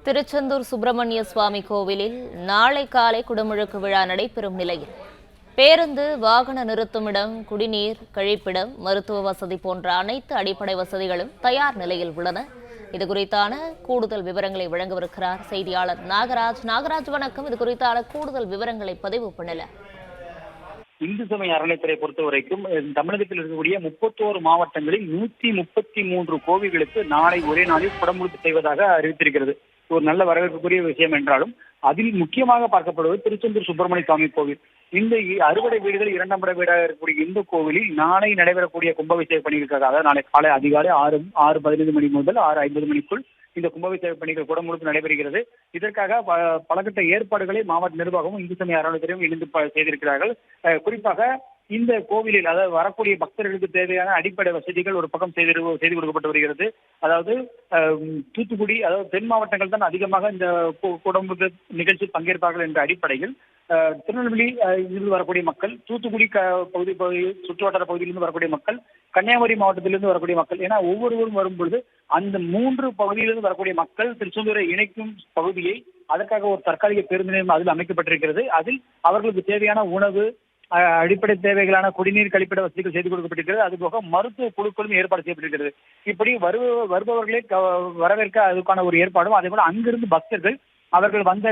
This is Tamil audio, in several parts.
திருச்செந்தூர் சுப்பிரமணிய சுவாமி கோவிலில் நாளை காலை குடமுழுக்கு விழா நடைபெறும் நிலையில் பேருந்து, வாகன நிறுத்துமிடம், குடிநீர், கழிப்பிடம், மருத்துவ வசதி போன்ற அனைத்து அடிப்படை வசதிகளும் தயார் நிலையில் உள்ளன. இதுகுறித்தான கூடுதல் விவரங்களை வழங்கவிருக்கிறார் செய்தியாளர் நாகராஜ். நாகராஜ், வணக்கம். இது குறித்தான கூடுதல் விவரங்களை பதிவு பண்ணல. இந்து சமய அறநிலையத்துறை பொறுத்த வரைக்கும் தமிழகத்தில் இருக்கக்கூடிய 31 மாவட்டங்களில் 133 கோவில்களுக்கு நாளை ஒரே நாளில் குடமுழுக்கு செய்வதாக அறிவித்திருக்கிறது. ஒரு நல்ல வரவேற்புக்குரிய விஷயம் என்றாலும் அதில் முக்கியமாக பார்க்கப்படுவது திருச்செந்தூர் சுப்பிரமணிய சுவாமி கோவில். இந்த அறுபடை வீடுகள் 2ஆம் படை வீடாக இருக்கக்கூடிய இந்த கோவிலில் நாளை நடைபெறக்கூடிய கும்பாபிஷேக பணிகளுக்காக, அதாவது நாளை காலை அதிகாலை 6:15 மணி முதல் 6:50 மணிக்குள் இந்த கும்பாபிஷேக பணிகள் குடமுழுக்கு நடைபெறுகிறது. இதற்காக பலகட்ட ஏற்பாடுகளை மாவட்ட நிர்வாகமும் இந்து சமய அறநிலையத்துறையும் இணைந்து செய்திருக்கிறார்கள். குறிப்பாக இந்த கோவிலில், அதாவது வரக்கூடிய பக்தர்களுக்கு தேவையான அடிப்படை வசதிகள் ஒரு பக்கம் செய்து கொடுக்கப்பட்டு வருகிறது. அதாவது தூத்துக்குடி, அதாவது தென் மாவட்டங்கள் தான் அதிகமாக இந்த குடமுழுக்கு நிகழ்ச்சி பங்கேற்பார்கள் என்ற அடிப்படையில் திருநெல்வேலி இருந்து வரக்கூடிய மக்கள், தூத்துக்குடி பகுதி சுற்றுவட்டார பகுதியிலிருந்து வரக்கூடிய மக்கள், கன்னியாகுமரி மாவட்டத்திலிருந்து வரக்கூடிய மக்கள் என ஒவ்வொருவரும் வரும்பொழுது அந்த 3 பகுதியிலிருந்து வரக்கூடிய மக்கள் திருச்செந்தூரை இணைக்கும் பகுதியை, அதற்காக ஒரு தற்காலிக பேருந்து நிலையம் அதில் அமைக்கப்பட்டிருக்கிறது. அதில் அவர்களுக்கு தேவையான உணவு, அடிப்படை தேவைகளான குடிநீர், கழிப்பிட வசதிகள் செய்து கொடுக்கப்பட்டிருக்கிறது. அதுபோக மருத்துவ குழுக்களும் ஏற்பாடு செய்யப்பட்டிருக்கிறது. இப்படி வருபவர்களை வரவேற்க அதுக்கான ஒரு ஏற்பாடும், அதே போல அங்கிருந்து பக்தர்கள் அவர்கள் வந்த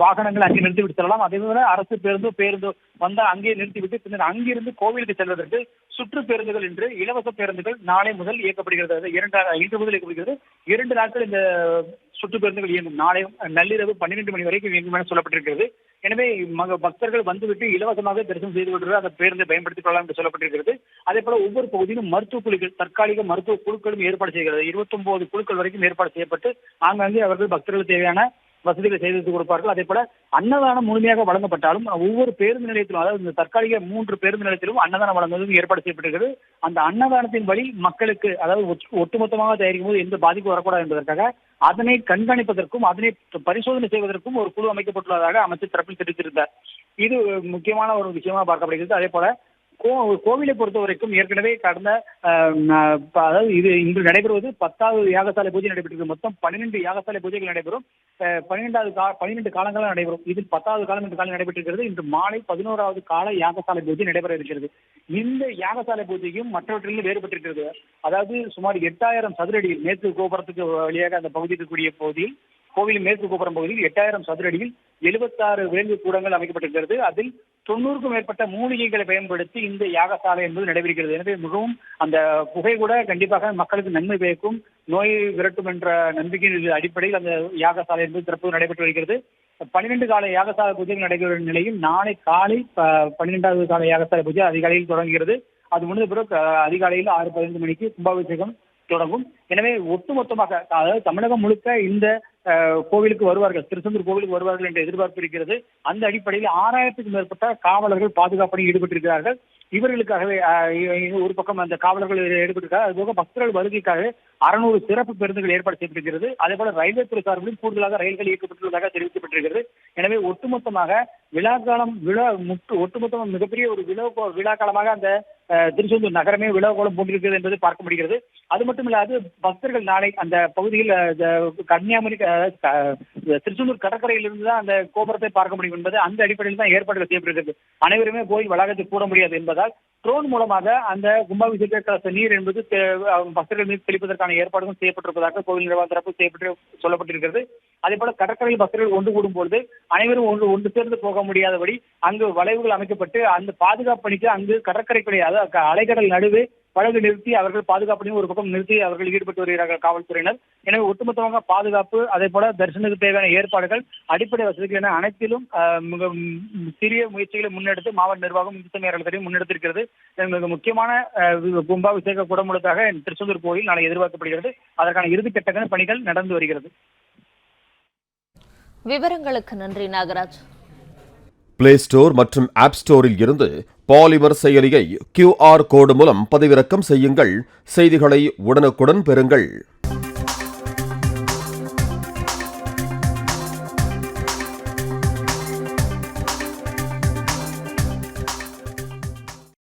வாகனங்களை அங்கே நிறுத்திவிட்டு செல்லலாம். அதே போல அரசு பேருந்து வந்தால் அங்கேயே நிறுத்திவிட்டு பின்னர் அங்கிருந்து கோவிலுக்கு செல்வதற்கு சுற்று பேருந்துகள் என்று இலவச பேருந்துகள் நாளை முதல் இயக்கப்படுகிறது. இன்று முதல் இயக்கப்படுகிறது. 2 நாட்கள் இந்த சுற்று பேருந்துகள் இயங்கும். நாளை நள்ளிரவு 12 மணி வரைக்கும் இயங்கும் என சொல்லப்பட்டிருக்கிறது. எனவே பக்தர்கள் வந்துவிட்டு இலவசமாக தரிசனம் செய்து கொண்டு அந்த பேருந்தை பயன்படுத்திக் கொள்ளலாம் என்று சொல்லப்பட்டிருக்கிறது. அதே போல ஒவ்வொரு பகுதியிலும் மருத்துவ குழுக்கள், தற்காலிக மருத்துவ குழுக்களும் ஏற்பாடு செய்கிறது. 29 குழுக்கள் வரைக்கும் ஏற்பாடு செய்யப்பட்டு ஆங்காங்கே அவர்கள் பக்தர்களுக்கு தேவையான வசதிகளை செய்து கொடுப்பார்கள். அதே போல அன்னதானம் முழுமையாக வழங்கப்பட்டாலும் ஒவ்வொரு பேருந்து நிலையத்திலும், அதாவது இந்த தற்காலிக 3 பேருந்து நிலையத்திலும் அன்னதானம் வழங்குவதற்கு ஏற்பாடு செய்யப்பட்டிருக்கிறது. அந்த அன்னதானத்தின் வழி மக்களுக்கு, அதாவது ஒட்டுமொத்தமாக தயாரிக்கும் போது எந்த பாதிப்பு வரக்கூடாது என்பதற்காக அதனை கண்காணிப்பதற்கும் அதனை பரிசோதனை செய்வதற்கும் ஒரு குழு அமைக்கப்பட்டுள்ளதாக அமைச்சர் தரப்பில் தெரிவித்திருந்தார். இது முக்கியமான ஒரு விஷயமாக பார்க்கப்படுகிறது. அதே போல கோவிலை பொறுத்த வரைக்கும் ஏற்கனவே கடந்த, அதாவது இன்று நடைபெறுவது 10வது யாகசாலை பூஜை நடைபெற்றது. மொத்தம் 12 யாகசாலை பூஜைகள் நடைபெறும். 12 காலங்களும் நடைபெறும். இதில் 10வது காலம் இன்று காலம் நடைபெற்றிருக்கிறது. இன்று மாலை 11வது கால யாகசாலை பூஜை நடைபெற இருக்கிறது. இந்த யாகசாலை பூஜையும் மற்றவற்றிலும் வேறுபட்டிருக்கிறது. அதாவது சுமார் 8000 சதுர அடியில் மேற்கு கோபுரத்துக்கு வழியாக அந்த பகுதி இருக்கக்கூடிய பகுதியில், கோவிலின் மேற்கு கோபுரம் பகுதியில் 8000 சதுர அடியில் 76 வேள்வி கூடங்கள் அமைக்கப்பட்டிருக்கிறது. அதில் 90க்கும் மேற்பட்ட மூலிகைகளை பயன்படுத்தி இந்த யாகசாலை என்பது நடைபெறுகிறது. எனவே மிகவும் அந்த புகை கூட கண்டிப்பாக மக்களுக்கு நன்மை பயக்கும், நோயை விரட்டும் என்ற நம்பிக்கையின் அடிப்படையில் அந்த யாகசாலை என்பது தற்போது நடைபெற்று வருகிறது. 12 கால யாகசாலை பூஜைகள் நடைபெறும் நிலையில் நாளை காலை 12வது கால யாகசாலை பூஜை அதிகாலையில் தொடங்குகிறது. அது முடிந்த பிறகு அதிகாலையில் 6:15 மணிக்கு கும்பாபிஷேகம் தொடங்கும். எனவே ஒட்டுமொத்தமாக, அதாவது தமிழகம் முழுக்க இந்த கோவிலுக்கு வருவார்கள், திருச்செந்தூர் கோவிலுக்கு வருவார்கள் என்ற எதிர்பார்ப்பு இருக்கிறது. அந்த அடிப்படையில் 6000க்கும் மேற்பட்ட காவலர்கள் பாதுகாப்பணியில் ஈடுபட்டிருக்கிறார்கள். இவர்களுக்காகவே ஒரு பக்கம் அந்த காவலர்கள் ஈடுபட்டிருக்கிறார். அதுபோக பக்தர்கள் வருகைக்காக 600 சிறப்பு பேருந்துகள் ஏற்பாடு செய்யப்பட்டிருக்கிறது. அதே போல ரயில்வே துறை சார்பிலும் கூடுதலாக ரயில்கள் இயக்கப்பட்டுள்ளதாக தெரிவிக்கப்பட்டிருக்கிறது. எனவே ஒட்டுமொத்தமாக ஒட்டுமொத்தமாக மிகப்பெரிய ஒரு விழா காலமாக அந்த திருச்செந்தூர் நகரமே விழாக்கோலம் போட்டிருக்கிறது என்பதை பார்க்க முடிகிறது. அது மட்டும் இல்லாது பக்தர்கள் நாளை அந்த பகுதியில் கன்னியாகுமரி, திருச்செந்தூர் கடற்கரையிலிருந்து தான் அந்த கோபுரத்தை பார்க்க முடியும் என்பது அந்த அடிப்படையில் தான் ஏற்பாடுகள் செய்யப்படுகிறது. அனைவருமே போய் வளாகத்தை கூட முடியாது என்பதால் ட்ரோன் மூலமாக அந்த கும்பாபிஷேக நீர் என்பது பக்தர்கள் மீது தெளிப்பதற்கான ஏற்பாடுகள் செய்யப்பட்டிருப்பதாக கோவில் நிர்வாக தரப்பு சொல்லப்பட்டிருக்கிறது. அதே போல கடற்கரையில் பக்தர்கள் ஒன்று கூடும் பொழுது அனைவரும் ஒன்று சேர்ந்து போக முடியாதபடி அங்கு வளைவுகள் அமைக்கப்பட்டு அந்த பாதுகாப்பு பணிக்கு அங்கு கடற்கரைக்குடைய, அதாவது அலைக்கடல் நடுவே படகு நிறுத்தி அவர்கள் பாதுகாப்பையும் ஒரு பக்கம் நிறுத்தி அவர்கள் ஈடுபட்டு வருகிறார்கள் காவல்துறையினர். எனவே ஒட்டுமொத்தமாக பாதுகாப்பு, அதே போல தரிசனத்துக்கு தேவையான ஏற்பாடுகள், அடிப்படை வசதிகள் என அனைத்திலும் மிக சிறிய முயற்சிகளை முன்னெடுத்து மாவட்ட நிர்வாகம் இந்து சமய அறநிலையத்துறை முன்னெடுத்திருக்கிறது. மிக முக்கியமான கும்பாபிஷேக குடமுழுக்காக திருச்செந்தூர் கோயில் நாளை எதிர்பார்க்கப்படுகிறது. அதற்கான இறுதிக்கட்ட பணிகள் நடந்து வருகிறது. விவரங்களுக்கு நன்றி நாகராஜ். பிளே ஸ்டோர் மற்றும் ஆப் ஸ்டோரில் இருந்து பாலிமர் செயலியை QR கோடு மூலம் பதிவிறக்கம் செய்யுங்கள். செய்திகளை உடனுக்குடன் பெறுங்கள்.